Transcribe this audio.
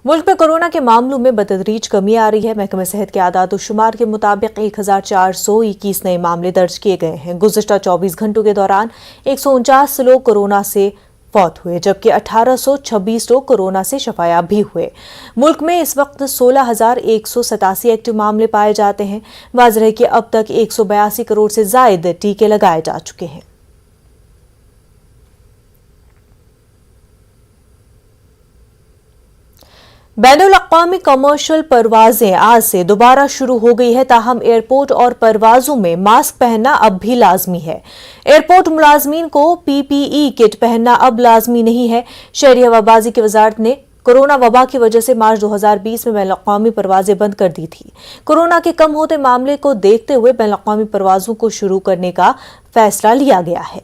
मुल्क में कोरोना के मामलों में बतदरीज कमी आ रही है। महकमे सेहत के आदाद और शुमार के मुताबिक 1421 नए मामले दर्ज किए गए हैं। गुज़िश्ता 24 घंटों के दौरान 149 लोग कोरोना से फौत हुए, जबकि 1826 लोग कोरोना से शफायाब भी हुए। मुल्क में इस वक्त 16,187 एक्टिव मामले पाए जाते हैं। वाज़ेह है कि अब तक 182 करोड़ से ज़ायद टीके लगाए जा चुके हैं। बैनुल-अक़वामी कमर्शियल परवाजें आज से दोबारा शुरू हो गई है, ताहम एयरपोर्ट और परवाजों में मास्क पहनना अब भी लाजमी है। एयरपोर्ट मुलाजमीन को PPE किट पहनना अब लाजमी नहीं है। शहरी हवाबाजी की वजारत ने कोरोना वबा की वजह से मार्च 2020 में बैनुल-अक़वामी परवाजें बंद कर दी थी। कोरोना के कम होते मामले को देखते हुए बैनुल-अक़वामी परवाजों को शुरू करने का फैसला लिया गया है।